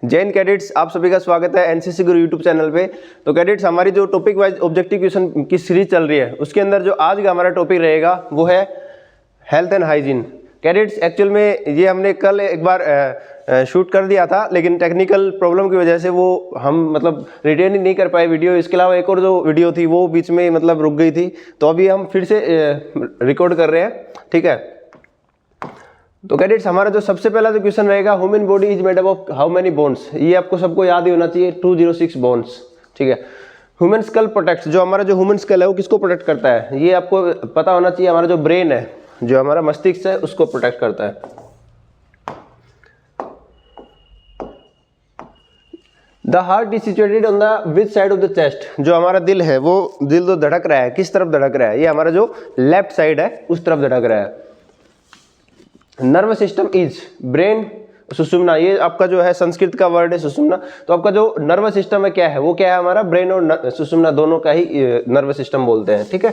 Jain cadets, आप सभी का स्वागत है एनसीसी गुरु यूट्यूब चैनल पे। तो कैडेट्स, हमारी जो टॉपिक वाइज ऑब्जेक्टिव क्वेश्चन की सीरीज चल रही है उसके अंदर जो आज का हमारा टॉपिक रहेगा वो है health and hygiene. Cadets, actual में ये हमने कल एक बार शूट कर दिया था, लेकिन टेक्निकल प्रॉब्लम की वजह से वो हम रिटेन ही नहीं कर पाए वीडियो। इसके अलावा एक और जो वीडियो थी वो बीच में रुक गई थी, तो अभी हम फिर से रिकॉर्ड कर रहे हैं। ठीक है, तो कैडेट्स, हमारा जो सबसे पहला जो क्वेश्चन रहेगा, human body is made up of how many bones. ये आपको सबको याद ही होना चाहिए, 206 बोन्स। ठीक है, ह्यूमन स्कल प्रोटेक्ट्स, जो हमारा जो ह्यूमन स्कल है वो किसको प्रोटेक्ट करता है, ये आपको पता होना चाहिए। हमारा जो ब्रेन है, जो हमारा मस्तिष्क है, उसको प्रोटेक्ट करता है। The heart is situated on the which side of the chest. जो हमारा दिल है, वो दिल जो धड़क रहा है, किस तरफ धड़क रहा है, ये हमारा जो लेफ्ट साइड है उस तरफ धड़क रहा है। नर्वस सिस्टम इज ब्रेन सुषुम्ना, ये आपका जो है संस्कृत का वर्ड है सुषुम्ना। तो आपका जो नर्वस सिस्टम है क्या है, वो क्या है, हमारा ब्रेन और सुषुम्ना दोनों का ही नर्वस सिस्टम बोलते हैं। ठीक है,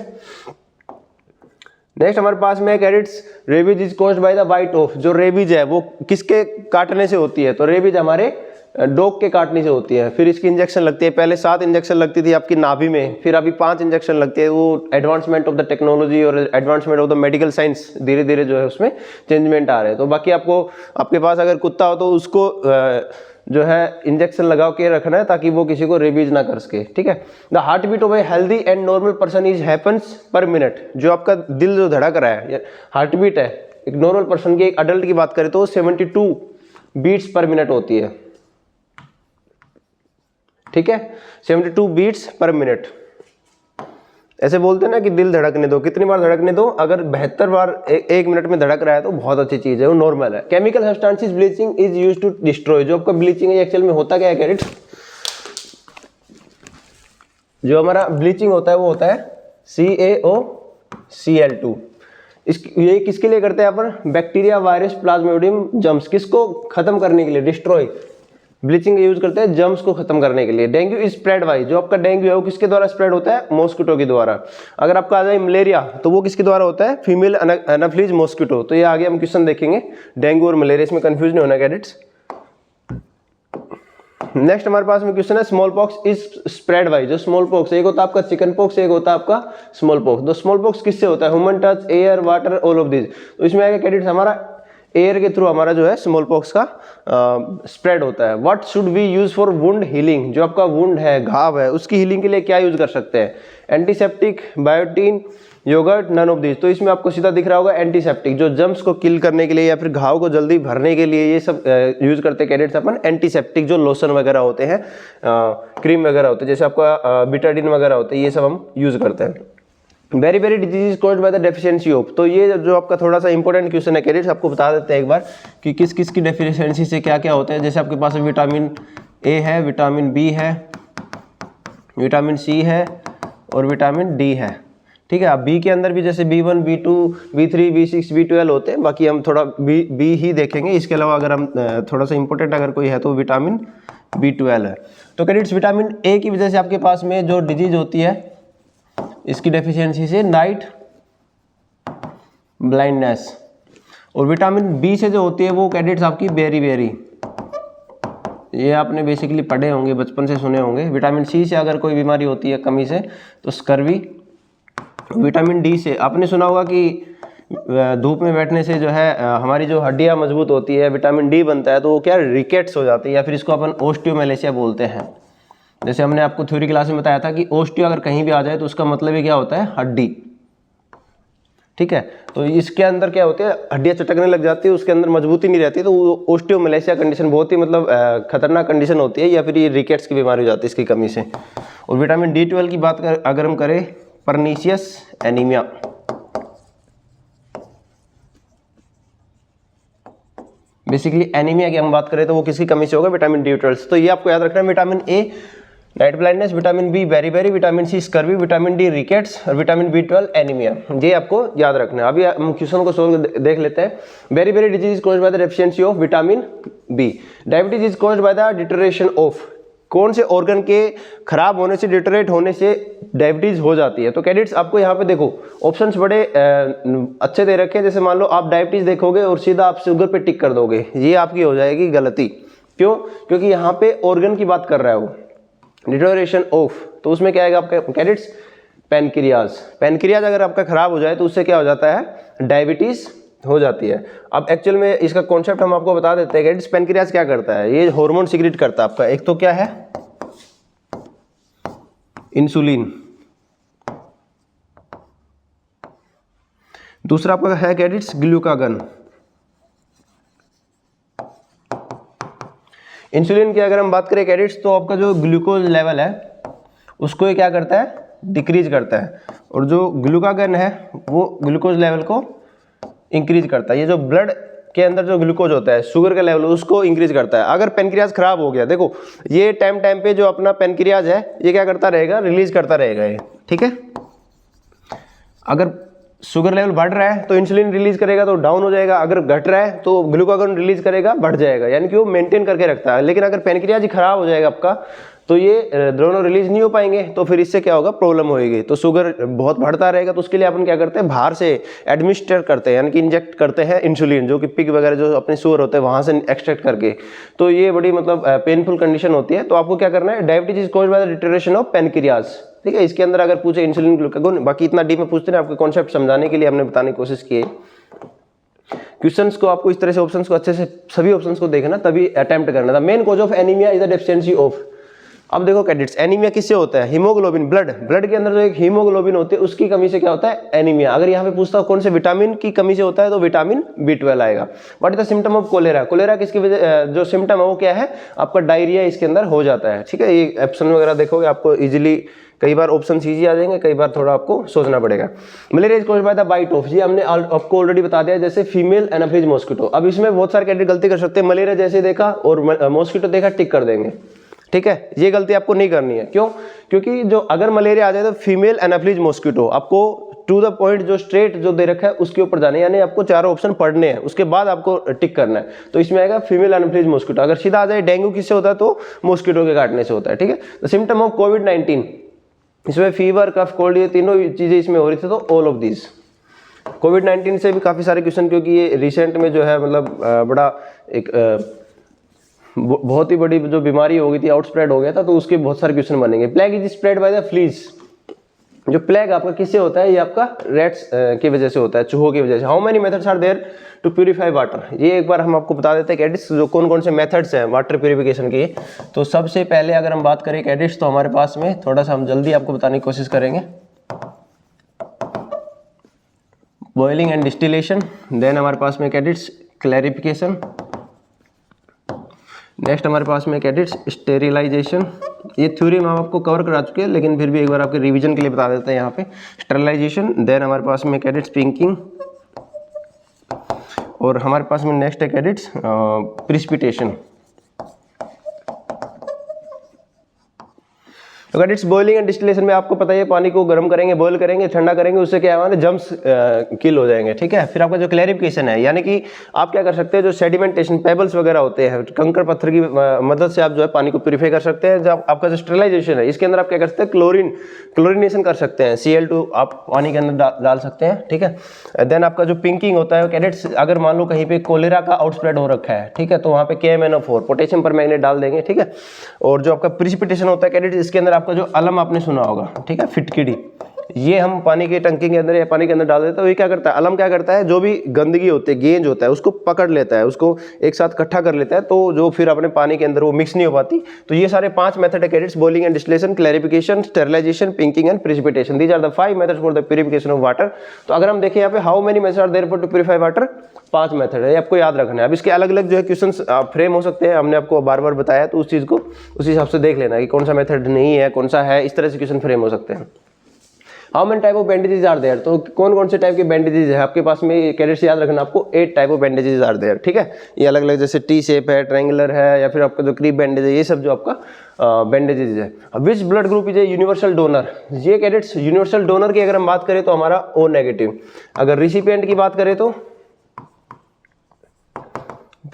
नेक्स्ट हमारे पास में cadets, rabies is caused by the bite of. जो रेबीज है वो किसके काटने से होती है, तो रेबीज हमारे डॉग के काटने से होती है। फिर इसकी इंजेक्शन लगती है, पहले 7 इंजेक्शन लगती थी आपकी नाभि में, फिर अभी 5 इंजेक्शन लगती है। वो एडवांसमेंट ऑफ द टेक्नोलॉजी और advancement of the medical science, धीरे धीरे जो है उसमें चेंजमेंट आ रहे हैं। तो बाकी आपके पास अगर कुत्ता हो तो उसको जो है इंजेक्शन लगा के रखना है ताकि वो किसी को रेबीज ना कर सके। ठीक है, the heart beat of a healthy and normal person is happens per minute. जो आपका दिल जो धड़क रहा है, हार्ट बीट है एक नॉर्मल पर्सन की, एक अडल्ट की बात करें तो 72 बीट्स पर मिनट होती है। ठीक है, 72 बीट्स पर मिनट। ऐसे बोलते हैं ना कि दिल धड़कने दो, कितनी बार धड़कने दो, अगर 72 बार एक मिनट में धड़क रहा है तो बहुत अच्छी चीज है, वो नॉर्मल है। Chemical substances bleaching is used to destroy. जो आपका ब्लीचिंग है एक्चुअल में होता क्या है कैडेट्स, जो हमारा ब्लीचिंग होता है वो होता है CaOCl2। ये किसके लिए करते हैं अपन, बैक्टीरिया, वायरस, प्लाज्मोडियम, जर्म्स, किसको खत्म करने के लिए, डिस्ट्रॉय। ब्लीचिंग यूज करते हैं जर्म्स को खत्म करने के लिए। डेंगू इज स्प्रेड बाय, जो आपका डेंगू है वो किसके द्वारा स्प्रेड होता है, मॉस्किटो के द्वारा। अगर आपका आ जाए मलेरिया तो वो किसके द्वारा होता है, फीमेल एनाफिलीज मॉस्किटो। तो ये आगे हम क्वेश्चन देखेंगे, डेंगू और मलेरिया, इसमें कंफ्यूज नहीं होना कैडेट्स। नेक्स्ट हमारे पास में क्वेश्चन है, small pox is spread by. जो स्मॉल पॉक्स, एक होता है आपका चिकन पॉक्स, एक होता है आपका स्मॉल पॉक्स। तो स्मॉल पॉक्स किससे होता है, human touch, air, water, all of this. तो इसमें आएगा कैडेट्स हमारा एयर के थ्रू हमारा जो है स्मॉल पॉक्स का स्प्रेड होता है। What should we use for wound healing. जो आपका वुंड है, घाव है, उसकी हीलिंग के लिए क्या यूज कर सकते हैं, antiseptic, biotin, yogurt, none of this. तो इसमें आपको सीधा दिख रहा होगा एंटीसेप्टिक, जो जर्म्स को किल करने के लिए या फिर घाव को जल्दी भरने के लिए ये सब यूज करते हैं कैडेट्स अपन। एंटीसेप्टिक जो लोशन वगैरह होते हैं, क्रीम वगैरह होते हैं, जैसे आपका बिटाडिन वगैरह होते हैं, ये सब हम यूज करते हैं। Beri beri disease is caused by the deficiency of. तो ये जो आपका थोड़ा सा इंपॉर्टेंट क्वेश्चन है कैडेट्स, आपको बता देते हैं एक बार कि किस किस की डेफिशिएंसी से क्या क्या होता है। जैसे आपके पास विटामिन ए है, विटामिन बी है, विटामिन सी है और विटामिन डी है। ठीक है, अब बी के अंदर भी जैसे B1, B2, B3, B6, B12 होते हैं। बाकी हम थोड़ा बी ही देखेंगे। इसके अलावा अगर हम थोड़ा सा इंपॉर्टेंट अगर कोई है तो विटामिन B12 है। तो कैडेट्स, विटामिन ए की वजह से आपके पास में जो डिजीज होती है, इसकी डेफिशिएंसी से नाइट ब्लाइंडनेस। और विटामिन बी से जो होती है वो कैडेट्स आपकी बेरी बेरी, ये आपने बेसिकली पढ़े होंगे, बचपन से सुने होंगे। विटामिन सी से अगर कोई बीमारी होती है कमी से तो स्कर्वी। विटामिन डी से आपने सुना होगा कि धूप में बैठने से जो है हमारी जो हड्डियां मजबूत होती है, विटामिन डी बनता है तो वो क्या रिकेट्स हो जाती है, या फिर इसको अपन ओस्टियोमेलेशिया बोलते हैं। जैसे हमने आपको थ्योरी क्लास में बताया था कि ओस्टियो अगर कहीं भी आ जाए तो उसका मतलब ही क्या होता है, हड्डी। ठीक है, तो इसके अंदर क्या होते हैं, हड्डियां चटकने लग जाती है, उसके अंदर मजबूती नहीं रहती, तो वो ओस्टियोमेलेशिया कंडीशन बहुत ही खतरनाक कंडीशन होती है, या फिर ये रिकेट्स की बीमारी हो जाती है इसकी कमी से। और विटामिन D12 की बात अगर हम करें, परनीशियस एनीमिया। बेसिकली एनीमिया की हम बात करें तो वो किसकी कमी से होगा, विटामिन D12। तो ये आपको याद रखना है, vitamin A night blindness, vitamin B beri beri, vitamin C scurvy, vitamin D rickets और विटामिन B12 एनीमिया। ये आपको याद रखना है। अभी हम क्वेश्चन को सोल्व देख लेते हैं। Beri beri disease is caused by the deficiency of vitamin B. Diabetes is caused by the deterioration of. कौन से ऑर्गन के खराब होने से, डिटोरेट होने से डायबिटीज हो जाती है। तो कैडेट्स, आपको यहाँ पे देखो ऑप्शंस बड़े अच्छे दे रखे हैं। जैसे मान लो आप डायबिटीज देखोगे और सीधा आप शुगर पे टिक कर दोगे, ये आपकी हो जाएगी गलती। क्यों? क्योंकि यहाँ पे ऑर्गन की बात कर रहा है वो, डिटोरेशन ऑफ, तो उसमें क्या आएगा आपका कैडेट्स? पैनक्रियाज। पैनक्रियाज अगर आपका खराब हो जाए तो उससे क्या हो जाता है? डायबिटीज हो जाती है। अब एक्चुअल में इसका कॉन्सेप्ट हम आपको बता देते हैं। कैडेट्स पैनक्रियाज क्या करता है? ये हार्मोन सिक्रेट करता है आपका। एक तो क्या है? इंसुलिन। दूसरा आपका है कैडेट्स ग्लूकागन। इंसुलिन की अगर हम बात करें कैडेट्स तो आपका जो ग्लूकोज लेवल है उसको ये क्या करता है? डिक्रीज करता है। और जो ग्लूकागन है वो ग्लूकोज लेवल को इंक्रीज करता है। ये जो ब्लड के अंदर जो ग्लूकोज होता है, शुगर का लेवल, उसको इंक्रीज करता है। अगर पैनक्रियाज खराब हो गया, देखो ये टाइम पे जो अपना पैनक्रियाज है ये क्या करता रहेगा? रिलीज करता रहेगा ये, ठीक है। अगर शुगर लेवल बढ़ रहा है तो इंसुलिन रिलीज करेगा तो डाउन हो जाएगा, अगर घट रहा है तो ग्लूकागन रिलीज करेगा, बढ़ जाएगा, यानी कि वो मेंटेन करके रखता है। लेकिन अगर पैनक्रियाज ही खराब हो जाएगा आपका तो ये दोनों रिलीज नहीं हो पाएंगे, तो फिर इससे क्या होगा? प्रॉब्लम होगी। तो शुगर बहुत बढ़ता रहेगा, तो उसके लिए अपन क्या करते हैं? बाहर से एडमिनिस्टर करते हैं, यानी कि इंजेक्ट करते हैं इंसुलिन, जो कि पिग वगैरह जो अपने शुगर होते हैं वहां से एक्सट्रैक्ट करके। तो ये बड़ी मतलब पेनफुल कंडीशन होती है। तो आपको क्या करना है? Diabetes is caused by the deterioration of pancreas, ठीक है। इसके अंदर अगर पूछे इंसुलिन ग्लूकागोन, बाकी इतना डीप में पूछते हैं, आपके कॉन्सेप्ट समझाने के लिए हमने बताने की कोशिश की है। क्वेश्चंस को आपको इस तरह से ऑप्शंस को अच्छे से सभी ऑप्शंस को देखना, तभी अटेम्प्ट करना था। Main cause of anaemia is the deficiency of. अब देखो कैडेट्स, एनीमिया किससे होता है? हीमोग्लोबिन, ब्लड के अंदर जो एक हीमोग्लोबिन होती है उसकी कमी से क्या होता है? एनीमिया। अगर यहाँ पे पूछता कौन से विटामिन की कमी से होता है तो विटामिन B12 आएगा। What is the symptom of cholera? Cholera किसकी वजह, जो सिम्टम है वो क्या है? आपका डायरिया इसके अंदर हो जाता है, ठीक है। ये ऑप्शन वगैरह देखोगे आपको इजीली, कई बार ऑप्शन इजी आ जाएंगे, कई बार थोड़ा आपको सोचना पड़ेगा। Malaria is caused by the bite of, ये हमने आपको ऑलरेडी बता दिया, जैसे फीमेल एनाफिलीज मॉस्किटो। अब इसमें बहुत सारे कैंडिडेट गलती कर सकते हैं, मलेरिया जैसे देखा और मॉस्किटो देखा टिक कर देंगे, ठीक है। ये गलती आपको नहीं करनी है। क्यों? क्योंकि जो अगर मलेरिया आ जाए तो फीमेल एनाफिलीज मॉस्किटो, आपको टू द पॉइंट जो स्ट्रेट जो दे रखा है उसके ऊपर जाने, यानी आपको चारों ऑप्शन पढ़ने हैं, उसके बाद आपको टिक करना है। तो इसमें आएगा फीमेल एनाफिलीज मॉस्किटो। अगर सीधा आ जाए डेंगू किससे होता है तो मॉस्किटो के काटने से होता है, ठीक है। द सिम्टम ऑफ कोविड-19, इसमें फीवर, कफ, कोल्ड, ये तीनों चीजें इसमें हो रही थी, तो ऑल ऑफ दिस। कोविड-19 से भी काफी सारे क्वेश्चन, क्योंकि ये रिसेंट में जो है मतलब बड़ा एक बहुत ही बड़ी जो बीमारी हो गई थी, आउटस्प्रेड हो गया था, तो उसके बहुत सारे क्वेश्चन बनेंगे। Plague is spread by the fleas. जो प्लेग आपका किससे होता है? ये आपका रेट्स की वजह से होता है, चूहों की वजह से। How many methods are there to purify water? ये एक बार हम आपको बता देते हैं कैडेट्स, जो कौन कौन से मेथड्स हैं वाटर प्यूरिफिकेशन के। तो सबसे पहले अगर हम बात करें कैडेट्स, तो हमारे पास में थोड़ा सा हम जल्दी आपको बताने की कोशिश करेंगे। बॉइलिंग एंड डिस्टिलेशन, देन हमारे पास में कैडेट्स क्लैरिफिकेशन, नेक्स्ट हमारे पास में कैडेट्स स्टेरिलाइजेशन। ये थ्योरी हम आपको कवर करा चुके हैं, लेकिन फिर भी एक बार आपके रिवीजन के लिए बता देते हैं यहाँ पे। स्टेरिलाइजेशन, देन हमारे पास में कैडेट्स पिंकिंग, और हमारे पास में नेक्स्ट है कैडेट्स प्रिसिपिटेशन। तो कैडेट्स बॉइलिंग एंड डिस्टिलेशन में आपको पता है पानी को गर्म करेंगे, बॉईल करेंगे, ठंडा करेंगे, उससे क्या है जम्स किल हो जाएंगे, ठीक है। फिर आपका जो क्लैरिफिकेशन है, यानी कि आप क्या कर सकते हैं, जो सेडिमेंटेशन पेबल्स वगैरह होते हैं, कंकड़ पत्थर की मदद से आप जो है पानी को प्यूरिफाई कर सकते हैं। जब आपका जो स्टेरिलाइजेशन है, इसके अंदर आप क्या कर सकते हैं? क्लोरिनेशन कर सकते हैं, Cl2 आप पानी के अंदर डाल सकते हैं, ठीक है। देन आपका जो पिंकिंग होता है कैडेट्स, अगर मान लो कहीं पे कोलेरा का आउटस्प्रेड हो रखा है, ठीक है, तो वहाँ पे KMnO4 पोटेशियम परमैंगनेट डाल देंगे, ठीक है। और जो आपका प्रिसिपिटेशन होता है कैडेट्स, इसके अंदर आपका जो अलम आपने सुना होगा, ठीक है, फिटकिरी, ये हम पानी की टंकी के अंदर या पानी के अंदर डाल देते हैं। तो ये क्या करता है? अलम क्या करता है? जो भी गंदगी होती है, गेंज होता है, उसको पकड़ लेता है, उसको एक साथ इकट्ठा कर लेता है, तो जो फिर अपने पानी के अंदर वो मिक्स नहीं हो पाती। तो ये सारे 5 मेथड है cadets, boiling and distillation, clarification, sterilisation, pinking and precipitation. These are the 5 methods for the purification of water. तो अगर हम देखें यहाँ पे how many methods are there for to purify water, 5 method है, आपको याद रखना है। अब इसके अलग अलग जो है क्वेश्चन फ्रेम हो सकते हैं, हमने आपको बार बार बताया, तो उस चीज को उस हिसाब से देख लेना कि कौन सा मेथड नहीं है, कौन सा है, इस तरह से क्वेश्चन फ्रेम हो सकते हैं। How many type of bandages are there? तो कौन कौन से टाइप के बैंडेजेस है आपके पास में? कैडेट्स याद रखना आपको, 8 type of bandages are there, ठीक है। ये अलग अलग, जैसे टी शेप है, ट्रायंगुलर है, या फिर आपका जो क्रीप बैंडेज है, ये सब जो आपका बैंडेजेस है। Which blood group is a universal donor? ये कैडेट्स यूनिवर्सल डोनर की अगर हम बात करें तो हमारा O नेगेटिव। अगर रिसिपिएंट की बात करें तो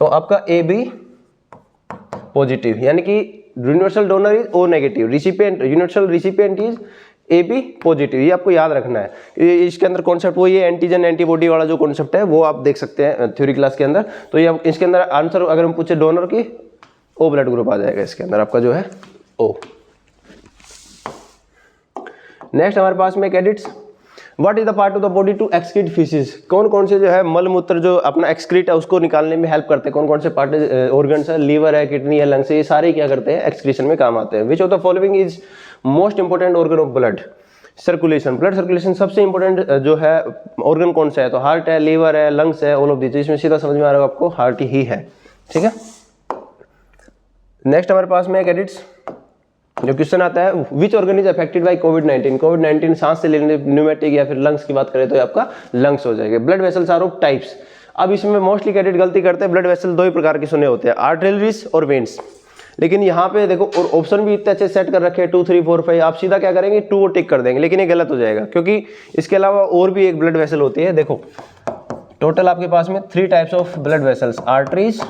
आपका AB पॉजिटिव, यानी कि universal donor is O negative, recipient universal recipient is AB positive. ये आपको याद रखना है। इसके अंदर कॉन्सेप्ट वो ये एंटीजन एंटीबॉडी वाला जो कॉन्सेप्ट है वो आप देख सकते हैं थ्योरी क्लास के अंदर। तो ये इसके अंदर आंसर अगर हम पूछे डोनर की ओ ब्लड ग्रुप आ जाएगा इसके अंदर आपका जो है ओ। नेक्स्ट हमारे पास में cadets, what is the part of the body to excrete faeces, कौन कौन से जो है मल मूत्र जो अपना एक्सक्रीट है उसको निकालने में हेल्प करते हैं, कौन कौन से पार्ट ऑर्गन्स है, लीवर है, किडनी है, लंग्स है, ये सारे क्या करते हैं एक्सक्रीशन में काम आते हैं। Which of the following is most important organ of blood circulation, blood circulation सबसे इंपॉर्टेंट जो है ऑर्गन कौन सा है, तो हार्ट है, लीवर है, लंग्स है, ऑल ऑफ दिस, इसमें सीधा समझ में आ रहा है आपको हार्ट ही है, ठीक है। नेक्स्ट हमारे पास में कैडेट्स जो क्वेश्चन आता है, which organ is affected bye कोविड-19, कोविड-19 सांस से लेने न्यूमेटिक या फिर लंग्स की बात करें तो आपका लंग्स हो जाएगा। Blood vessels are of types, अब इसमें मोस्टली कैडेट गलती करते हैं, ब्लड वेसल दो ही प्रकार के सुने होते हैं, आर्टरीज और वेन्स, लेकिन यहाँ पे देखो और ऑप्शन भी इतने अच्छे सेट कर रखे हैं 2 3 4 5, आप सीधा क्या करेंगे 2 को टिक कर देंगे, लेकिन ये गलत हो जाएगा क्योंकि इसके अलावा और भी एक ब्लड वेसल होती है। देखो टोटल आपके पास में 3 types of blood vessels, arteries,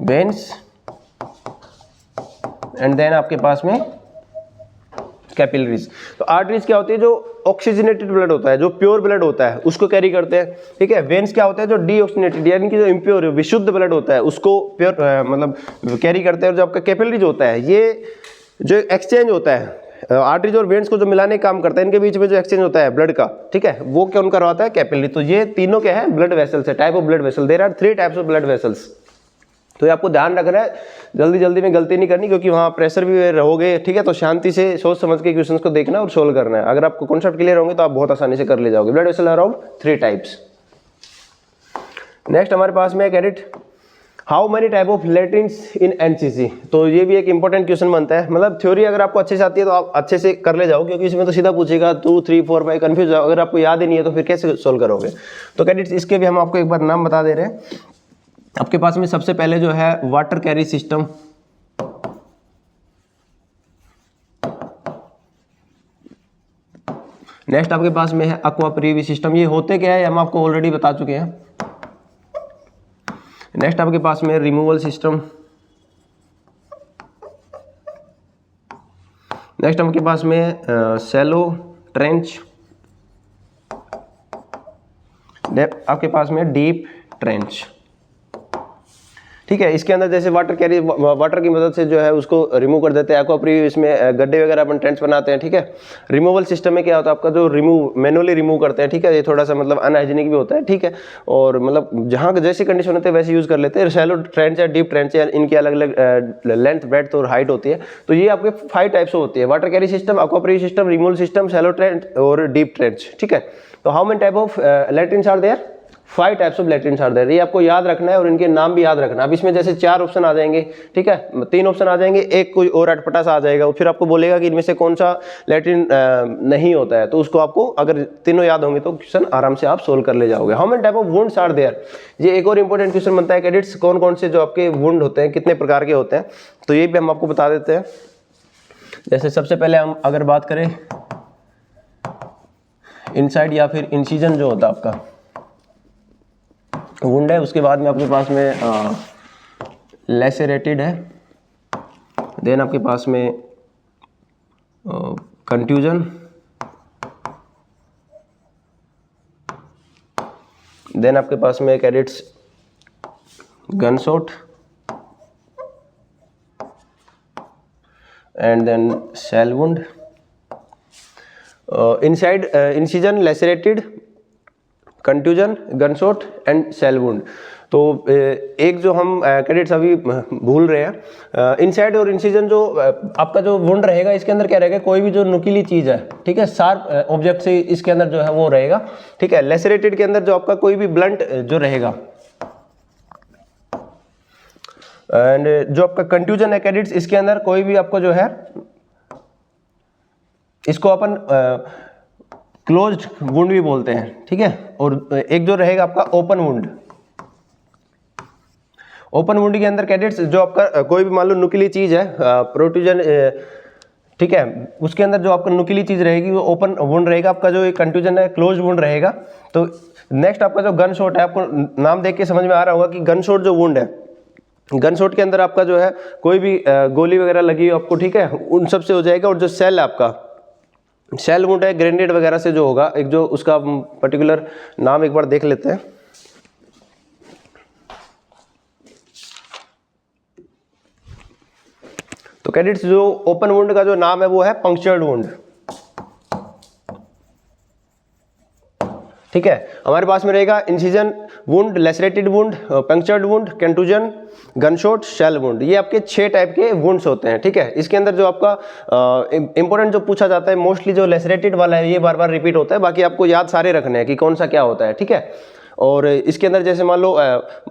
veins and then आपके पास में कैपिलरीज। तो आर्टरीज क्या होती है, जो ऑक्सीजनेटेड ब्लड होता है, जो प्योर ब्लड होता है उसको कैरी करते हैं, ठीक है। वेन्स क्या होता है, जो डीऑक्सीजनेटेड यानी कि जो इम्प्योर विशुद्ध ब्लड होता है उसको प्योर मतलब कैरी करते हैं। और जो आपका कैपिलरीज होता है ये जो एक्सचेंज होता है, आर्टरीज और वेन्स को जो मिलाने का काम करता है, इनके बीच में जो एक्सचेंज होता है ब्लड का, ठीक है, वो कौन करवाता है, कैपिलरी। तो ये तीनों क्या है, ब्लड वेसल्स है, type of blood vessel, there are 3 types of blood vessels. तो ये आपको ध्यान रखना है, जल्दी जल्दी में गलती नहीं करनी क्योंकि वहाँ प्रेशर भी रहोगे, ठीक है। तो शांति से सोच समझ के क्वेश्चंस को देखना और सोल्व करना है। अगर आपको कॉन्सेप्ट क्लियर होंगे तो आप बहुत आसानी से कर ले जाओगे। Blood vessel are of 3 types. Next हमारे पास में cadet, how many type of latrines in NCC, तो ये भी एक इंपॉर्टेंट क्वेश्चन बनता है। मतलब थ्योरी अगर आपको अच्छे से आती है तो आप अच्छे से कर ले जाओ, क्योंकि इसमें तो सीधा पूछेगा 2 3 4 5 कंफ्यूज जाओ, अगर आपको याद ही नहीं है तो फिर कैसे सोल्व करोगे। तो कैडेट्स इसके भी हम आपको एक बार नाम बता दे रहे हैं। आपके पास में सबसे पहले जो है वाटर कैरी सिस्टम, नेक्स्ट आपके पास में है एक्वा प्रीवी सिस्टम, ये होते क्या है हम आपको ऑलरेडी बता चुके हैं। नेक्स्ट आपके पास में रिमूवल सिस्टम, नेक्स्ट आपके पास में शैलो ट्रेंच, आपके पास में डीप ट्रेंच, ठीक है। इसके अंदर जैसे वाटर कैरी, वाटर की मदद से जो है उसको रिमूव कर देते हैं। एक्वा प्रीवी इसमें गड्ढे वगैरह अपन ट्रेंच बनाते हैं, ठीक है। रिमूवल सिस्टम में क्या होता है आपका, जो मैनुअली रिमूव करते हैं, ठीक है। ये थोड़ा सा मतलब अनहाइजीनिक भी होता है, ठीक है, और मतलब जहाँ जैसी कंडीशन होती है वैसे यूज़ कर लेते हैं। शैलो ट्रेंच है, डीप ट्रेंच है, इनकी अलग अलग लेंथ, ब्रेड्थ और हाइट होती है। तो ये आपके 5 टाइप्स होती है, water carry system, aqua privy system, removal system, shallow trench और डीप ट्रेंच, ठीक है। तो how many type of latrines are there, 5 types of latrines are there, ये आपको याद रखना है और इनके नाम भी याद रखना। अब इसमें जैसे 4 ऑप्शन आ जाएंगे, ठीक है, 3 ऑप्शन आ जाएंगे, एक कोई और अटपटा सा आ जाएगा, फिर आपको बोलेगा कि इनमें से कौन सा लैट्रिन नहीं होता है, तो उसको आपको अगर तीनों याद होंगे तो क्वेश्चन आराम से आप सोल्व कर ले जाओगे। How many type of wounds are there, ये एक और इंपॉर्टेंट क्वेश्चन बनता है कैडेट्स, कौन कौन से जो आपके वुंड होते हैं, कितने प्रकार के होते हैं, तो ये भी हम आपको बता देते हैं। जैसे सबसे पहले हम अगर बात करें इनसाइड या फिर इंसिजन जो होता है आपका वुंड है, उसके बाद में आपके पास में लैसेरेटेड है, देन आपके पास में कंट्यूजन, देन आपके पास में cadets gunshot and then shell wound, incised incision, lacerated, contusion, gunshot and shell wound. तो एक जो हम कैडेट्स अभी भूल रहे हैं, इनसाइड और इंसिजन जो आपका जो वुंड रहेगा इसके अंदर क्या रहेगा, कोई भी जो नुकीली चीज़ है, ठीक है, शार्प ऑब्जेक्ट से इसके अंदर जो है वो रहेगा, ठीक है। लैसेरेटेड के अंदर जो आपका कोई भी ब्लंट जो रहेगा, एंड जो आपका कंट्यूजन है कैडेट्स, इसके अंदर कोई भी आपको जो है, इसको अपन क्लोज्ड वुंड भी बोलते हैं, ठीक है। और एक जो रहेगा आपका ओपन वुंड, ओपन वुंड के अंदर कैडेट्स जो आपका कोई भी मान लो नुकीली चीज है, प्रोट्रूजन, ठीक है, उसके अंदर जो आपका नुकीली चीज रहेगी वो ओपन वुंड रहेगा। आपका जो कंट्यूजन है क्लोज वुंड रहेगा। तो नेक्स्ट आपका जो गन शॉट है, आपको नाम देख के समझ में आ रहा होगा कि गन शॉट जो वुंड है, गन शॉट के अंदर आपका जो है कोई भी गोली वगैरह लगी हो आपको, ठीक है, उन सब से हो जाएगा। और जो सेल है आपका, शेल वुंड है, ग्रेनेड वगैरह से जो होगा, एक जो उसका पर्टिकुलर नाम एक बार देख लेते हैं। कैडेट्स जो ओपन वुंड का जो नाम है वो है पंक्चर्ड वुंड, ठीक है। हमारे पास में रहेगा incision wound, lacerated wound, punctured wound, contusion, gunshot, shell wound. ये आपके 6 टाइप के वुंड्स होते हैं, ठीक है। इसके अंदर जो आपका इंपॉर्टेंट जो पूछा जाता है मोस्टली जो लेसरेटेड वाला है ये बार बार रिपीट होता है, बाकी आपको याद सारे रखने हैं कि कौन सा क्या होता है, ठीक है। और इसके अंदर जैसे मान लो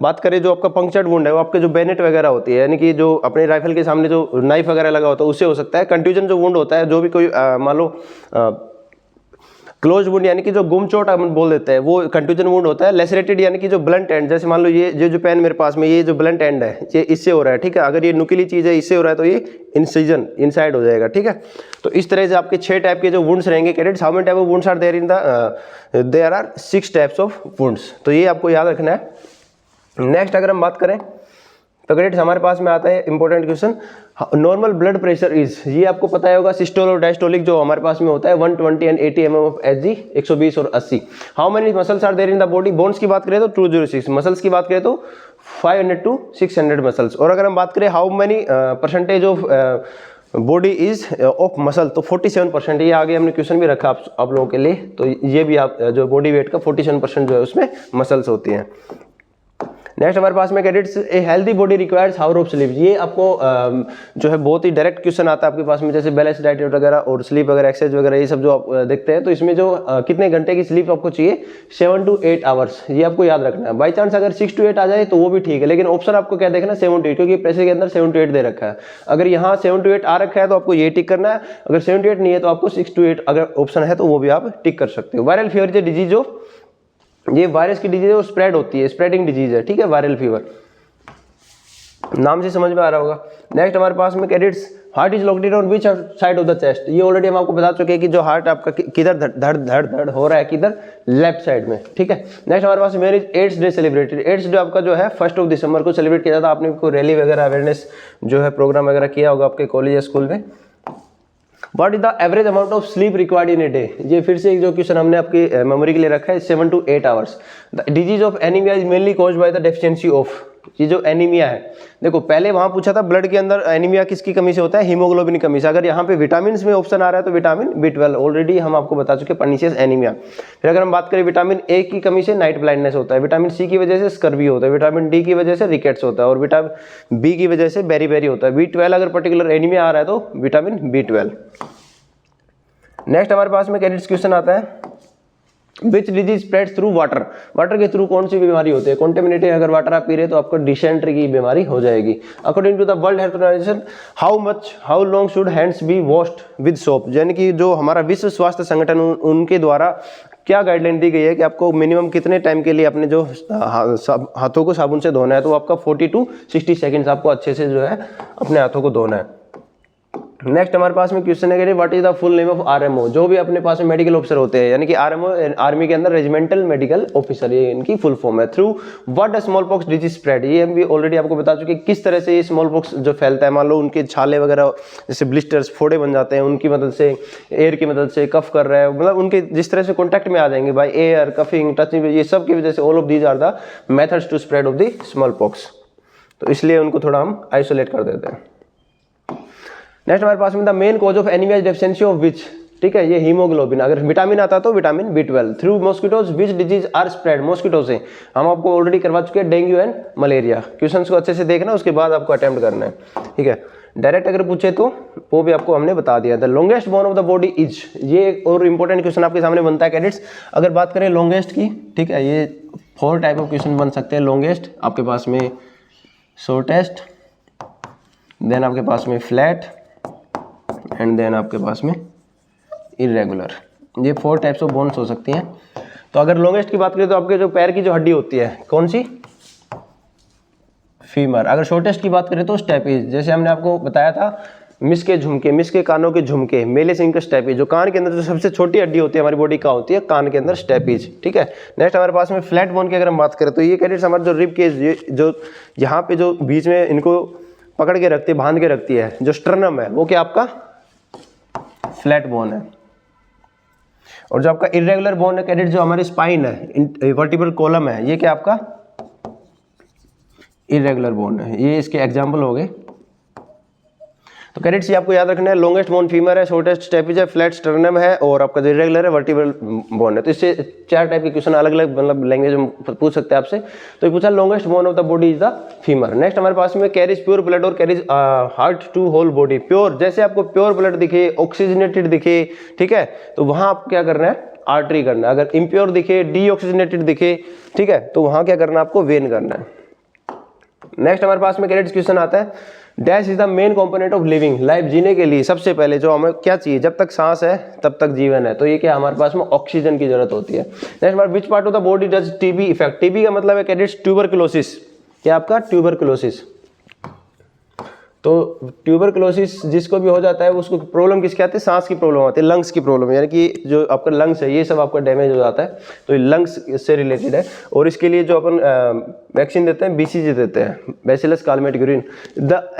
बात करें जो आपका पंक्चर्ड वुंड है वो आपके जो बेनेट वगैरह होती है, यानी कि जो अपने राइफल के सामने जो नाइफ वगैरह लगा होता है उससे हो सकता है। कंट्यूजन जो वुंड होता है, जो भी कोई मान लो क्लोज वुंड यानी कि जो गुम चोट हम बोल देते हैं वो कंट्यूजन वुंड होता है। लेसरेटेड यानी कि जो ब्लंट एंड, जैसे मान लो ये जो पेन मेरे पास में ये जो ब्लंट एंड है ये इससे हो रहा है, ठीक है। अगर ये नुकीली चीज़ है इससे हो रहा है तो ये इंसिजन इनसाइड हो जाएगा, ठीक है। तो इस तरह से आपके 6 टाइप के जो वुंड्स रहेंगे cadets. How many type of wounds are there in the there are 6 types of wounds, तो ये आपको याद रखना है। नेक्स्ट अगर हम बात करें तो कैडेट्स हमारे पास में आता है important question, normal blood pressure is, ये आपको पता ही होगा सिस्टोल और डायस्टोलिक जो हमारे पास में होता है 120 एंड 80 mm ऑफ एचजी, 120 और 80। How many muscles are there in the body, bones की बात करें तो 206, मसल्स की बात करें तो 500 to 600 मसल्स। और अगर हम बात करें how many percentage of body is of muscle तो 47%, ये आगे हमने क्वेश्चन भी रखा आप लोगों के लिए, तो ये भी आप जो बॉडी वेट का 47% जो है उसमें मसल्स होती हैं। नेक्स्ट हमारे पास में cadets, a healthy body requires hour of sleep, ये आपको जो है बहुत ही डायरेक्ट क्वेश्चन आता है आपके पास में, जैसे बैलेंस डाइट वगैरह और स्लीप वगैरह एक्सरसाइज वगैरह ये सब जो आप देखते हैं, तो इसमें जो कितने घंटे की स्लीप आपको चाहिए 7 to 8 आवर्स, ये आपको याद रखना है। बाई चांस अगर 6 to 8 आ जाए तो वो भी ठीक है, लेकिन ऑप्शन आपको क्या देखना 7 to 8, क्योंकि पैसे के अंदर 7 to 8 दे रखा है। अगर यहाँ 7 to 8 आ रखा है तो आपको ये टिक करना है, अगर 7 to 8 नहीं है तो आपको 6 to 8 अगर ऑप्शन है तो वो भी आप टिक कर सकते हो। Viral fever is disease of, ये वायरस की डिजीज है, वो स्प्रेड होती है, स्प्रेडिंग डिजीज है, ठीक है। वायरल फीवर नाम से समझ में आ रहा होगा। नेक्स्ट हमारे पास में cadets, heart is located on which side of the chest, ये ऑलरेडी हम आपको बता चुके हैं कि जो हार्ट आपका किधर धड़ धड़ धड़ हो रहा है, किधर लेफ्ट साइड में, ठीक है। नेक्स्ट हमारे पास where is AIDS day celebrated, AIDS day आपका जो है 1 दिसंबर को सेलिब्रेट किया जाता है। आपने कोई रैली वगैरह अवेयरनेस जो है प्रोग्राम वगैरह किया होगा आपके कॉलेज या स्कूल में। What is the average amount of sleep required in a day, ये फिर से एक जो क्वेश्चन हमने आपकी मेमोरी के लिए रखा है 7 to 8 hours. The disease of anaemia is mainly caused by the deficiency of, ये जो एनीमिया है, देखो पहले वहां पूछा था ब्लड के अंदर एनीमिया किसकी कमी से होता है, हीमोग्लोबिन की कमी से। अगर यहाँ पे विटामिन में ऑप्शन आ रहा है तो विटामिन B12 ऑलरेडी हम आपको बता चुके, पर्नीशियस एनीमिया। फिर अगर हम बात करें विटामिन ए की कमी से नाइट ब्लाइंडनेस होता है, विटामिन सी की वजह से स्कर्वी होता है, विटामिन डी की वजह से रिकेट्स होता है, और विटामिन बी की वजह से बेरी होता है। B12 अगर पर्टिकुलर एनीमिया आ रहा है तो विटामिन B12। नेक्स्ट हमारे पास में कैडेट्स क्वेश्चन आता है, which disease spreads through water, water के थ्रू कौन सी बीमारी होती है, कॉन्टेमिनेटेड अगर वाटर आप पी रहे तो आपको डिसेंट्री की बीमारी हो जाएगी। According to the World Health Organisation how long should hands be washed with soap, यानी कि जो हमारा विश्व स्वास्थ्य संगठन उनके द्वारा क्या गाइडलाइन दी गई है कि आपको मिनिमम कितने टाइम के लिए अपने जो हाथों को साबुन से धोना है, तो आपका 40 to 60 सेकेंड्स आपको अच्छे से जो है अपने हाथों को धोना है। नेक्स्ट हमारे पास में क्वेश्चन है कि what is the full name of RMO, जो भी अपने पास में मेडिकल ऑफिसर होते हैं, यानी कि आरएमओ आर्मी के अंदर रेजिमेंटल मेडिकल ऑफिसर, ये इनकी फुल फॉर्म है। Through what the small pox disease spread, ये हम भी ऑलरेडी आपको बता चुके किस तरह से ये स्मॉल पॉक्स जो फैलता है। मान लो उनके छाले वगैरह जैसे ब्लिस्टर्स फोड़े बन जाते हैं, उनकी मदद से, एयर की मदद से, कफ कर रहा है, मतलब उनके जिस तरह से कॉन्टैक्ट में आ जाएंगे बाय एयर, कफिंग, टचिंग, ये सब की वजह से all of these are the methods to spread of the small pox, तो इसलिए उनको थोड़ा हम आइसोलेट कर देते हैं। नेक्स्ट हमारे पास में the main cause of anaemia is deficiency of which, ठीक है, ये हीमोग्लोबिन। अगर विटामिन आता तो vitamin B12। Through mosquitoes which disease are spread, mosquito से हम आपको ऑलरेडी करवा चुके हैं डेंगू एंड मलेरिया। क्वेश्चंस को अच्छे से देखना, उसके बाद आपको अटेम्प्ट करना है, ठीक है। डायरेक्ट अगर पूछे तो वो भी आपको हमने बता दिया। The longest bone of the body is, ये एक और इंपॉर्टेंट क्वेश्चन आपके सामने बनता है कैडेट्स। अगर बात करें लॉन्गेस्ट की, ठीक है, ये 4 टाइप ऑफ क्वेश्चन बन सकते हैं। लॉन्गेस्ट आपके पास में, शॉर्टेस्ट, देन आपके पास में फ्लैट, एंड देन आपके पास में इरेगुलर, ये 4 टाइप्स ऑफ बोन्स हो सकती हैं। तो अगर लॉन्गेस्ट की बात करें तो आपके जो पैर की जो हड्डी होती है कौन सी, फीमर। अगर शॉर्टेस्ट की बात करें तो स्टेपीज, जैसे हमने आपको बताया था मिस के झुमके, मिस के कानों के झुमके, मेले सिंह का स्टेपीज, जो कान के अंदर जो सबसे छोटी हड्डी होती है हमारी बॉडी का होती है कान के अंदर, स्टेपीज, ठीक है। नेक्स्ट हमारे पास में फ्लैट बोन की अगर हम बात करें तो ये कैडेट्स हमारे जो रिब के जो यहाँ पे जो बीच में इनको पकड़ के रखती है, बांध के रखती है, जो स्टर्नम है वो क्या आपका फ्लैट बोन है। और जो आपका इरेगुलर बोन है कैडेट, जो हमारी स्पाइन है, वर्टिब्रल कॉलम है, ये क्या आपका इरेगुलर बोन है। ये इसके एग्जाम्पल हो गए। तो कैडेट्स ये आपको याद रखना है, लॉन्गेस्ट बोन फीमर है, शॉर्टेस्ट स्टेपिज है, फ्लैट स्टर्नम है और आपका जो इरेगुलर है वर्टिब्रल बोन है। तो इससे 4 टाइप के क्वेश्चन अलग अलग मतलब लैंग्वेज में पूछ सकते हैं आपसे। तो ये पूछा longest bone of the body is the femur. Next हमारे पास में कैरीज प्योर ब्लड और carries heart to whole body. Pure जैसे आपको प्योर ब्लड दिखे, ऑक्सीजनेटेड दिखे, ठीक है, तो वहां आप क्या करना है, आर्टरी करना है। अगर इम्प्योर दिखे, डीऑक्सीजनेटेड दिखे, ठीक है, तो वहां क्या करना है, आपको वेन करना है। नेक्स्ट हमारे पास में कैडेट्स क्वेश्चन आता है, dash is the main component of living. Life जीने के लिए सबसे पहले जो हमें क्या चाहिए, जब तक सांस है तब तक जीवन है, तो ये क्या हमारे पास में ऑक्सीजन की जरूरत होती है। नेक्स्ट हमारे विच part of the body does TB effect. TB का मतलब है कैडेट्स ट्यूबरकुलोसिस, क्या आपका ट्यूबरकुलोसिस। तो ट्यूबरकुलोसिस जिसको भी हो जाता है उसको प्रॉब्लम किसकी आती है, सांस की प्रॉब्लम आती है, लंग्स की प्रॉब्लम, यानी कि जो आपका लंग्स है ये सब आपका डैमेज हो जाता है, तो ये लंग्स से रिलेटेड है। और इसके लिए जो अपन वैक्सीन देते हैं बीसीजी देते हैं, bacillus Calmette Guerin.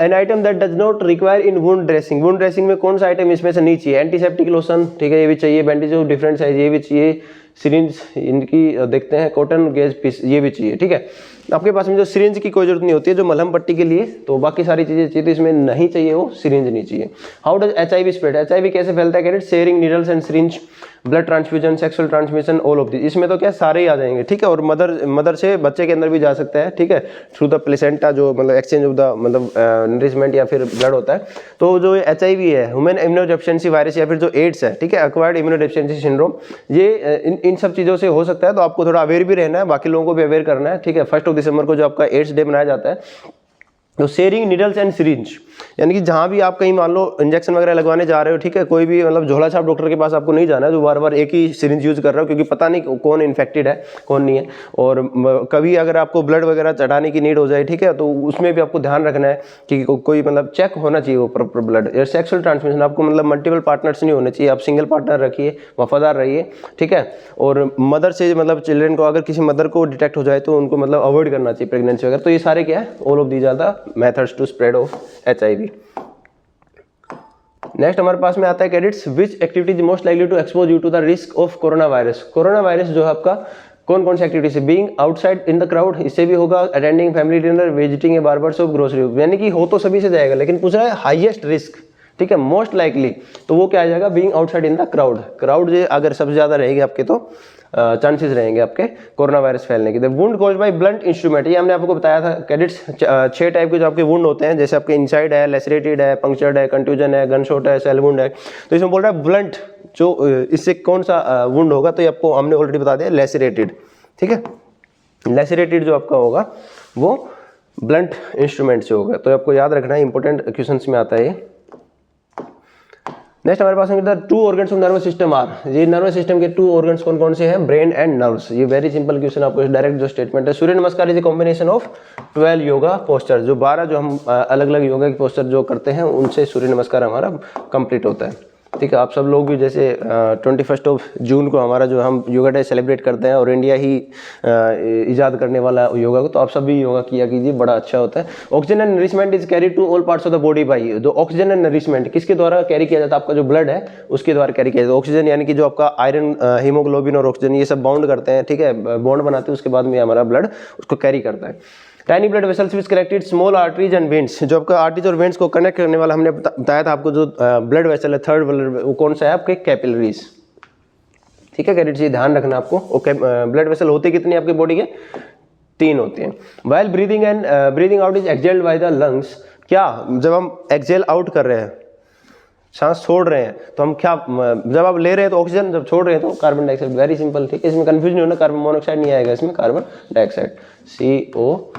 An item that does not require in wound dressing. Wound dressing में कौन सा आइटम इसमें से नहीं चाहिए, एंटीसेप्टिक लोशन, ठीक है, ये भी चाहिए, बैंडेज ऑफ डिफरेंट साइज ये भी चाहिए, सिरिंज इनकी देखते हैं, कॉटन गेज पीस ये भी चाहिए, ठीक है। आपके पास में जो सिरिंज की कोई जरूरत नहीं होती है, जो मलहम पट्टी के लिए, तो बाकी सारी चीजें चाहिए, तो इसमें नहीं चाहिए, वो सिरिंज नहीं चाहिए। How does HIV spread. HIV कैसे फैलता है cadet, sharing needles and syringe, blood transfusion, sexual transmission, all of this. इसमें तो क्या सारे ही आ जाएंगे, ठीक है, और मदर से बच्चे के अंदर भी जा सकता है, ठीक है, थ्रू द प्लेसेंटा, जो मतलब एक्सचेंज ऑफ द मतलब नरिशमेंट या फिर ब्लड होता है। तो जो HIV है, ह्यूमन इम्यूनोडेफिशिएंसी वायरस, या फिर जो एड्स है, ठीक है, एक्वायर्ड इम्यूनोडेफिशिएंसी सिंड्रोम, ये इन सब चीज़ों से हो सकता है। तो आपको थोड़ा अवेयर भी रहना है, बाकी लोगों को भी अवेयर करना है, ठीक है। 1 दिसंबर को जो आपका एड्स डे मनाया जाता है, तो शेयरिंग नीडल्स एंड सिरिंज, यानी कि जहाँ भी आप कहीं मान लो इंजेक्शन वगैरह लगवाने जा रहे हो, ठीक है, कोई भी मतलब झोला छाप डॉक्टर के पास आपको नहीं जाना है जो बार बार एक ही सिरिंज यूज कर रहा हो, क्योंकि पता नहीं कौन इन्फेक्टेड है कौन नहीं है। और कभी अगर आपको ब्लड वगैरह चढ़ाने की नीड हो जाए, ठीक है, तो उसमें भी आपको ध्यान रखना है कि कोई मतलब चेक होना चाहिए वो प्रॉपर ब्लड। या सेक्सुअल ट्रांसमिशन, आपको मतलब मल्टीपल पार्टनर्स नहीं होने चाहिए, आप सिंगल पार्टनर रखिए, वफादार रहिए, ठीक है। और मदर से मतलब चिल्ड्रन को, अगर किसी मदर को डिटेक्ट हो जाए तो उनको मतलब अवॉइड करना चाहिए प्रेगनेंसी वगैरह। तो ये सारे क्या है, all of these are the methods to spread of HIV। Next हमारे पास में आता है cadets, which activity is most likely to expose you to the risk of corona virus. Corona virus जो है आपका कौन कौन सी एक्टिविटी से, being outside in the crowd, इससे भी होगा, attending family dinner, visiting a barber shop, grocery, यानी कि हो तो सभी से जाएगा, लेकिन पूछ रहा है हाईएस्ट रिस्क, ठीक है, मोस्ट लाइकली, तो वो क्या आ जाएगा, being outside in the crowd. Crowd अगर सबसे ज्यादा रहेगी आपके तो चांसेस रहेंगे आपके कोरोना वायरस फैलने के। Wound caused by blunt instrument, ये हमने आपको बताया था कैडेट्स, 6 टाइप के जो आपके वुंड होते हैं, जैसे आपके इनसाइड है, लेसरेटेड है, पंक्चर्ड है, कंट्यूजन है, गनशॉट है, सेल वुंड है। तो इसमें बोल रहा है ब्लंट, जो इससे कौन सा वुंड होगा, तो ये आपको हमने ऑलरेडी बता दिया, लेसरेटेड, ठीक है। लेसरेटेड जो आपका होगा वो ब्लंट इंस्ट्रूमेंट से होगा, तो आपको याद रखना है, इंपॉर्टेंट क्वेश्चन में आता है ये। नेक्स्ट हमारे पास है 2 organs of nervous system are. ये नर्वस सिस्टम के 2 ऑर्गन्स कौन कौन से हैं, ब्रेन एंड नर्व्स। ये वेरी सिंपल क्वेश्चन, आपको डायरेक्ट जो स्टेटमेंट है। Surya Namaskar is a combination of 12 yoga posture, जो 12 जो हम अलग अलग योगा के पोस्चर जो करते हैं उनसे सूर्य नमस्कार हमारा कंप्लीट होता है, ठीक है। आप सब लोग भी जैसे 21 जून को हमारा जो हम योगा डे सेलिब्रेट करते हैं, और इंडिया ही इजाद करने वाला योगा को, तो आप सब भी योगा किया कीजिए, बड़ा अच्छा होता है। Oxygen and nourishment is carry to all parts of the body by, जो ऑक्सीजन एंड नरिशमेंट किसके द्वारा कैरी किया जाता है, आपका जो ब्लड है उसके द्वारा कैरी किया जाता है। ऑक्सीजन यानी कि जो आपका आयरन, हीमोग्लोबिन और ऑक्सीजन ये सब बाउंड करते हैं, ठीक है, बॉन्ड बनाते हैं, उसके बाद में हमारा ब्लड उसको कैरी करता है। Tiny blood vessels which connected small arteries and veins, जो आपका आर्टरीज और वेन्स को कनेक्ट करने वाला हमने बताया था आपको, जो ब्लड वेसल है, थर्ड ब्लड, वो कौन सा है आपके, कैपिलरीज, ठीक है कैडेट्स, ये ध्यान रखना आपको। ओके, ब्लड वेसल होते कितनी आपके बॉडी के, 3 होते हैं। While breathing and breathing out is exhaled by the lungs, क्या जब हम एक्सहेल आउट कर रहे हैं, सांस छोड़ रहे हैं, तो हम क्या, जब आप ले रहे हैं तो ऑक्सीजन, जब छोड़ रहे हैं तो कार्बन डाइऑक्साइड, वेरी सिंपल, ठीक है, इसमें कंफ्यूजन नहीं होना, कार्बन मोनोऑक्साइड नहीं आएगा इसमें, carbon dioxide CO2।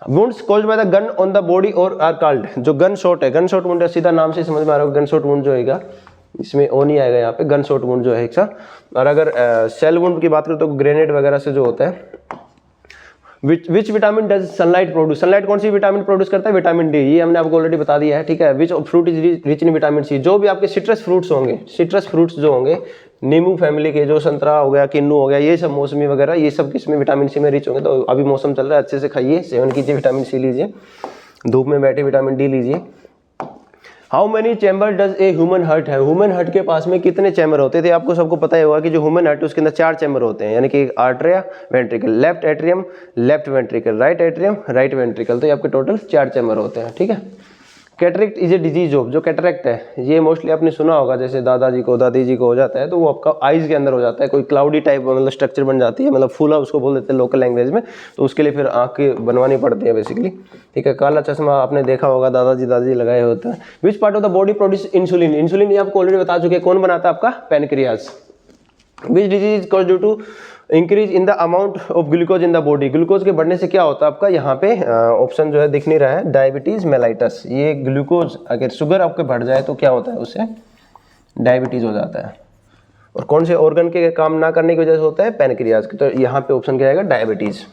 Wounds caused by the gun on the body और आर कॉल्ड, जो गन शॉट है, गन शॉट वुंड सीधा नाम से समझ में आ रहा होगा, गन शॉट वुंड जो होगा, इसमें ओ नहीं आएगा यहाँ पे, गन शॉट वुंड जो है एक सा। और अगर सेल वुंड की बात करें तो ग्रेनेड वगैरह से जो होता है। Which vitamin does sunlight produce, sunlight कौन सी विटामिन प्रोड्यूस करता है, विटामिन डी, ये हमने आपको ऑलरेडी बता दिया है, ठीक है। Which fruit is rich in vitamin C, जो भी आपके सिट्रस फ्रूट्स होंगे, सिट्रस फ्रूट्स जो होंगे, नींबू फैमिली के, जो संतरा हो गया, किन्नू हो गया, ये सब मौसमी वगैरह, ये सब किसमें विटामिन सी में रिच होंगे। तो अभी मौसम चल रहा है, अच्छे से खाइए, सेवन कीजिए, विटामिन सी लीजिए, धूप में बैठे विटामिन डी लीजिए। How many chamber does a human heart है, ह्यूमन हार्ट के पास में कितने चैम्बर होते थे, आपको सबको पता ही होगा कि जो ह्यूमन हार्ट है उसके अंदर 4 चैम्बर होते हैं, यानी कि एक atria, ventricle, left atrium, left ventricle, right atrium, right ventricle, तो ये आपके टोटल 4 चैम्बर होते हैं, ठीक है। Cataract is a disease of, जो कैटरेक्ट है ये मोस्टली आपने सुना होगा, जैसे दादाजी को दादी जी को हो जाता है तो वो आपका आइज के अंदर हो जाता है, कोई क्लाउडी टाइप मतलब स्ट्रक्चर बन जाती है, मतलब फूला उसको बोल देते हैं लोकल लैंग्वेज में, तो उसके लिए फिर आंखें बनवानी पड़ती है बेसिकली, ठीक है। काला चश्मा आपने देखा होगा, दादाजी दादी लगाए होते हैं। Which part of the body produce insulin, insulin ये आपको ऑलरेडी बता चुके, कौन बनाता है आपका, pancreas. Which disease is caused due to increase in the amount of glucose in the body, glucose के बढ़ने से क्या होता है आपका, यहाँ पे ऑप्शन जो है दिख नहीं रहा है, डायबिटीज मेलाइटस। ये ग्लूकोज अगर शुगर आपके बढ़ जाए तो क्या होता है, उससे डायबिटीज हो जाता है। और कौन से ऑर्गन के काम ना करने की वजह से होता है, पैनक्रियाज की, तो यहाँ पे ऑप्शन क्या आएगा, डायबिटीज।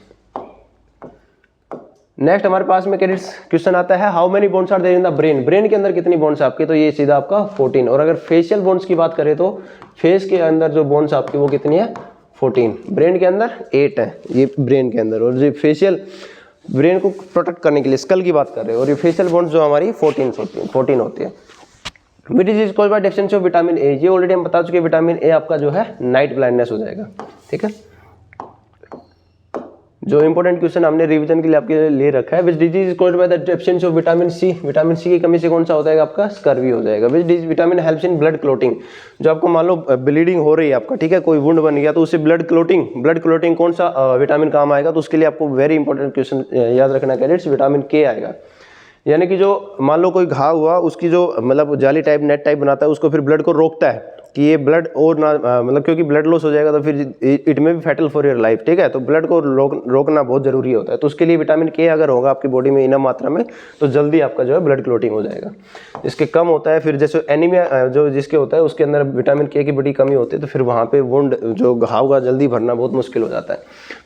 नेक्स्ट हमारे पास में क्वेश्चन आता है, how many bones are there in the brain, brain के अंदर कितनी बोन्स आपके, तो ये सीधा आपका 14। और अगर फेशियल बोन्स की बात करें तो फेस के अंदर जो बोन्स आपकी वो कितनी है, 14। ब्रेन के अंदर 8 है ये ब्रेन के अंदर, और जो फेशियल ब्रेन को प्रोटेक्ट करने के लिए स्कल की बात कर रहे हैं, और ये फेशियल बोन्स जो हमारी 14 होती है। Which is called bye deficiency of vitamin A, ये ऑलरेडी हम बता चुके हैं, विटामिन ए आपका जो है नाइट ब्लाइंडनेस हो जाएगा, ठीक है। जो इंपॉर्टेंट क्वेश्चन हमने रिवीजन के लिए आपके लिए ले रखा है, which disease is called by the deficiency of vitamin C, vitamin C की कमी से कौन सा होता है आपका, स्कर्वी हो जाएगा। Which disease vitamin helps in blood clotting, जो आपको मान लो ब्लीडिंग हो रही है आपका, ठीक है, कोई वुंड बन गया तो उससे ब्लड क्लोटिंग कौन सा विटामिन काम आएगा, तो उसके लिए आपको वेरी इंपॉर्टेंट क्वेश्चन याद रखना कैडेट्स, विटामिन के आएगा। यानी कि जो मान लो कोई घाव हुआ, उसकी जो मतलब जाली टाइप नेट टाइप बनाता है, उसको फिर ब्लड को रोकता है कि ये ब्लड और ना मतलब, क्योंकि ब्लड लॉस हो जाएगा तो फिर इट में भी फैटल फॉर योर लाइफ, ठीक है। तो ब्लड को रोकना बहुत जरूरी होता है, तो उसके लिए विटामिन के अगर होगा आपकी बॉडी में इनफ मात्रा में तो जल्दी आपका जो है ब्लड क्लोटिंग हो जाएगा। इसके कम होता है फिर, जैसे एनीमिया जो जिसके होता है उसके अंदर विटामिन के की बड़ी कमी होती है, तो फिर वहाँ पे वुंड जो घाव का जल्दी भरना बहुत मुश्किल हो जाता है।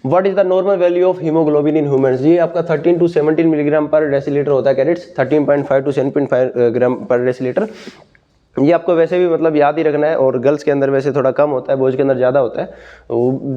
What is the normal value of haemoglobin in humans, ये आपका 13 to 17 मिलीग्राम पर डेसीलीटर होता है कैडेट्स, 13.5 to 7.5 ग्राम पर डेसीलीटर। ये आपको वैसे भी मतलब याद ही रखना है, और गर्ल्स के अंदर वैसे थोड़ा कम होता है, बॉयज के अंदर ज़्यादा होता है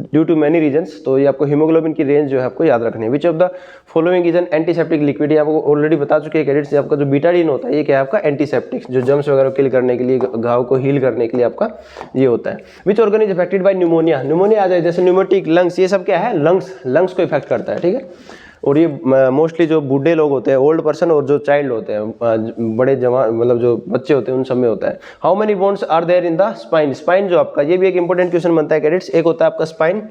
ड्यू टू मैनी रीजंस। तो ये आपको हीमोग्लोबिन की रेंज जो है आपको याद रखनी है। Which of the following is an antiseptic liquid, ये आपको ऑलरेडी बता चुके हैं कैडेट्स, आपका जो बीटाडीन होता है ये क्या है आपका, एंटीसेप्टिक, जो जर्म्स वगैरह किल करने के लिए, घाव को हील करने के लिए आपका ये होता है। Which organ is affected by pneumonia, pneumonia आ जाए जैसे न्यूमेटिक, लंग्स, ये सब क्या है, लंग्स को इफेक्ट करता है, ठीक है। और ये मोस्टली जो बूढ़े लोग होते हैं, ओल्ड पर्सन, और जो चाइल्ड होते हैं, बड़े जवान मतलब जो बच्चे होते हैं, उन सब में होता है। How many bones are there in the spine, spine जो आपका, ये भी एक इंपॉर्टेंट क्वेश्चन बनता है कैडेट्स। एक होता है आपका स्पाइन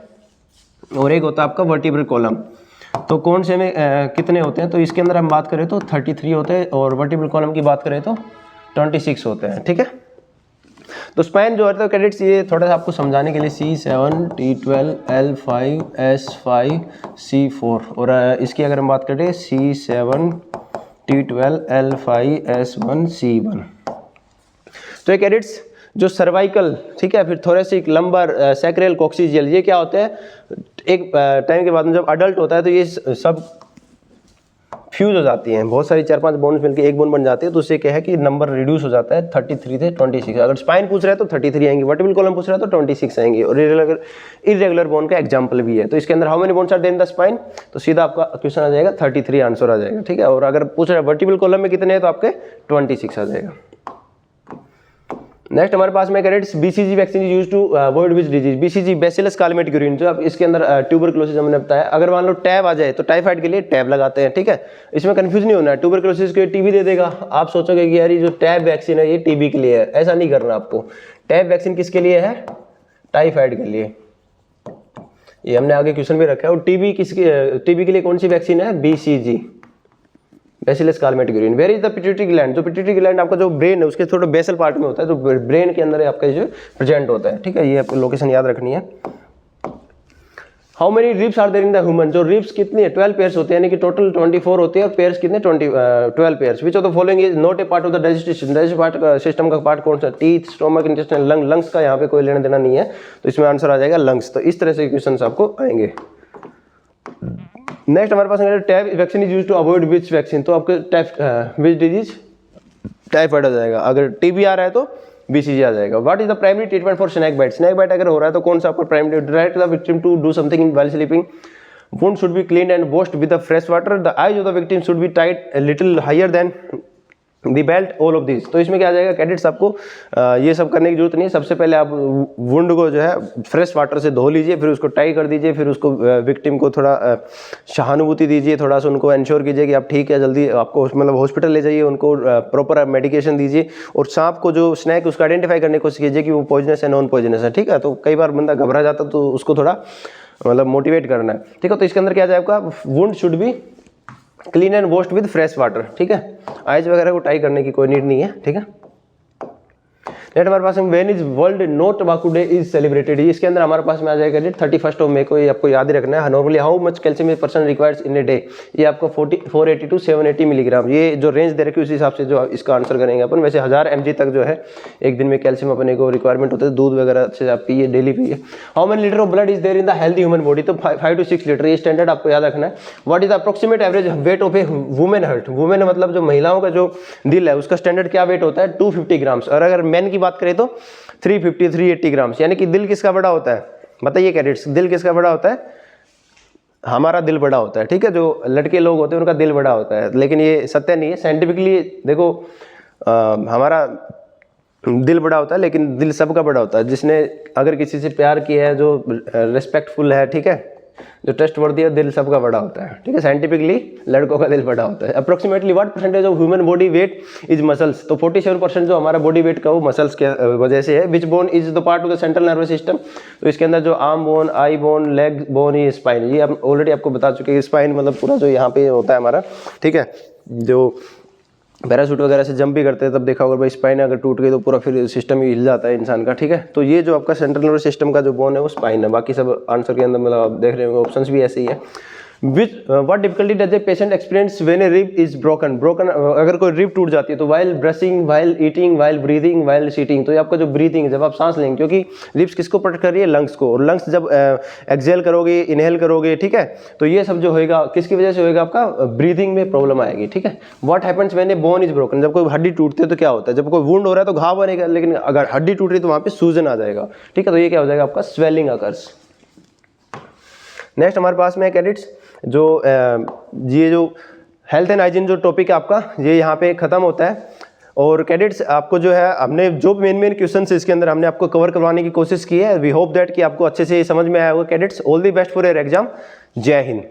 और एक होता है आपका वर्टिब्रल कॉलम। तो कौन से में कितने होते हैं, तो इसके अंदर हम बात करें तो 33 होते हैं, और वर्टिब्रल कॉलम की बात करें तो 26 होते हैं, ठीक है। तो स्पाइन जो होता है कैडेट्स, ये थोड़ा सा आपको समझाने के लिए C7 T12 L5 S5 C4, और इसकी अगर हम बात करें C7 T12 L5 S1 C1। तो ये कैडेट्स जो सर्वाइकल, ठीक है, फिर थोरेसिक, लंबर, सैक्रल, कॉक्सिजियल, ये क्या होते हैं, एक टाइम के बाद में जब अडल्ट होता है तो ये सब फ्यूज हो जाती हैं, बहुत सारी 4-5 बोन्स मिलकर एक बोन बन जाती है, तो उससे क्या है कि नंबर रिड्यूस हो जाता है 33 से 26। अगर स्पाइन पूछ रहा है तो 33 आएंगी, वर्टिब्रल कॉलम पूछ रहा है तो 26 आएंगी, और इरेगुलर बोन का एग्जांपल भी है। तो इसके अंदर how many bones are there in the spine, तो सीधा आपका क्वेश्चन आ जाएगा 33 आंसर आ जाएगा, ठीक है। और अगर पूछ रहा है वर्टिब्रल कॉलम में कितने हैं, तो आपके 26 आ जाएगा। नेक्स्ट हमारे पास में cadets, BCG vaccine is used to avoid which disease, BCG bacillus Calmette Guerin, जो आप इसके अंदर ट्यूबरक्लोसिस हमने बताया। अगर मान लो टैब आ जाए तो टाइफाइड के लिए टैब लगाते हैं, ठीक है, इसमें कंफ्यूज नहीं होना है। ट्यूबरक्लोसिस के लिए टीबी दे देगा, आप सोचोगे कि यार ये जो टैब वैक्सीन है ये टीबी के लिए है, ऐसा नहीं करना आपको। टैब वैक्सीन किसके लिए है, टाइफाइड के लिए, ये हमने आगे क्वेश्चन भी रखा है। और टीबी के लिए कौन सी वैक्सीन है, BCG, bacillus Calmette Guerin. Where is the pituitary gland, जो पिट्यूटरी ग्लैंड आपका जो ब्रेन है उसके थोड़ा बेसल पार्ट में होता है, जो ब्रेन के अंदर आपका जो प्रेजेंट होता है, ठीक है, ये आपको लोकेशन याद रखनी है। How many ribs are there in the human, जो रिब्स कितनी है, 12 पेयर्स होते हैं, यानी कि टोटल 24 होते हैं, और पेयर्स कितने 12 pairs. Which of the following is not a part of the digestive system का पार्ट कौन सा, टीथ, स्टोमक, इंटेस्टाइन, लंग्स का यहाँ पे कोई लेना देना नहीं है, तो इसमें आंसर आ जाएगा लंग्स। तो इस तरह से क्वेश्चन आपको आएंगे। नेक्स्ट हमारे पास TAB vaccine is used to avoid which vaccine, तो आपके विच डिजीज, टाइफाइड आ जाएगा। अगर टीबी आ रहा है तो बीसीजी आ जाएगा। What is the primary treatment for snake bite, snake bite अगर हो रहा है तो कौन सा आपका primary, direct the victim to do something in while sleeping, wound should be cleaned and washed with the fresh water, the eyes of the victim should be tied a little higher than the belt all of this. तो इसमें क्या आ जाएगा cadets, आपको ये सब करने की जरूरत नहीं है। सबसे पहले आप वुंड को जो है फ्रेश वाटर से धो लीजिए, फिर उसको टाई कर दीजिए, फिर उसको विक्टिम को थोड़ा सहानुभूति दीजिए, थोड़ा सा उनको इंश्योर कीजिए कि आप ठीक है, जल्दी आपको मतलब हॉस्पिटल ले जाइए, उनको प्रॉपर मेडिकेशन दीजिए। और सांप को जो स्नैक उसको आइडेंटिफाई करने की कोशिश कीजिए कि वो पॉइजनस है नॉन पॉइजनस है, ठीक है। तो कई बार बंदा घबरा जाता तो उसको थोड़ा मतलब मोटिवेट करना है, ठीक है। तो इसके अंदर क्या जाए, आपका wound should be clean and washed with fresh water, ठीक है। आइज वगैरह को टाई करने की कोई नीड नहीं है, ठीक है। नेक्स्ट हमारे पास में when is World No Tobacco Day is celebrated, इसके अंदर हमारे पास में आ जाएगा डेट 31 मई को। ये आपको याद ही रखना है। Normally how much calcium person requires in a day, ये आपको 480 टू 780 मिलीग्राम, ये जो रेंज दे रखी है उस हिसाब से जो इसका आंसर करेंगे अपन। वैसे 1000 mg तक जो है एक दिन में कैल्शियम अपने को रिक्वायरमेंट होता है। दूध वगैरह से आप पिए, डेली पिए। How many litre of blood is there in the healthy human body, तो 5 to 6 लीटर, ये स्टैंडर्ड आपको याद रखना है। What is the approximate average weight of A women heart, women मतलब जो महिलाओं का जो दिल है उसका स्टैंडर्ड क्या वेट होता है, 250 ग्राम्स। और अगर मैन की बात करें तो 380 ग्राम्स। यानी कि दिल किसका बड़ा होता है, बताइए कैडेट्स, दिल किसका बड़ा होता है, हमारा दिल बड़ा होता है, ठीक है। जो लड़के लोग होते हैं उनका दिल बड़ा होता है, लेकिन ये सत्य नहीं है। साइंटिफिकली देखो हमारा दिल बड़ा होता है, लेकिन दिल सबका बड़ा होता है। जिसने अगर किसी से प्यार किया है, जो रिस्पेक्टफुल है, ठीक है, जो ट्रस्टवर्दी है, दिल सबका बड़ा होता है, ठीक है। साइंटिफिकली लड़कों का दिल बड़ा होता है। Approximately what percentage of human body weight is muscles, तो 47% जो हमारा बॉडी वेट का वो मसल्स के वजह से है। Which bone is the part of the central nervous system, तो इसके अंदर जो arm bone, eye bone, leg bone, ये स्पाइन, ये हम ऑलरेडी आपको बता चुके हैं। स्पाइन मतलब पूरा जो यहाँ पे होता है हमारा, ठीक है। जो पैराशूट वगैरह से जंप भी करते हैं तब देखा होगा भाई, स्पाइन अगर टूट गई तो पूरा फिर सिस्टम ही हिल जाता है इंसान का, ठीक है। तो ये जो आपका सेंट्रल नर्वस सिस्टम का जो बोन है वो स्पाइन है। बाकी सब आंसर के अंदर मतलब आप देख रहे होंगे ऑप्शंस भी ऐसे ही है। Which what difficulty does a patient experience when a rib is broken, अगर कोई रिब टूट जाती है तो while brushing, while eating, while breathing, while sitting. तो ये आपका जो ब्रीदिंग है, जब आप सांस लेंगे, क्योंकि रिब्स किसको प्रोटेक्ट कर रही है, लंग्स को। और लंग्स जब एक्सेल करोगे, इनहेल करोगे, ठीक है, तो ये सब जो होएगा किसकी वजह से होएगा, आपका ब्रीदिंग में प्रॉब्लम आएगी, ठीक है। What happens when A bone is broken, जब कोई हड्डी टूटती है तो क्या होता है, जब कोई वुंड हो रहा है तो घाव बनेगा, लेकिन अगर हड्डी टूट रही है तो वहाँ पे सूजन आ जाएगा, ठीक है। तो ये क्या हो जाएगा, आपका स्वेलिंग अकर्स। नेक्स्ट हमारे पास में कैडेट्स जो ये जो हेल्थ एंड हाइजीन जो टॉपिक है आपका, ये यहाँ पे खत्म होता है। और कैडेट्स आपको जो है हमने जो मेन क्वेश्चन है इसके अंदर हमने आपको कवर करवाने की कोशिश की है। वी होप दैट कि आपको अच्छे से समझ में आया होगा cadets. All the best for your exam. जय हिंद।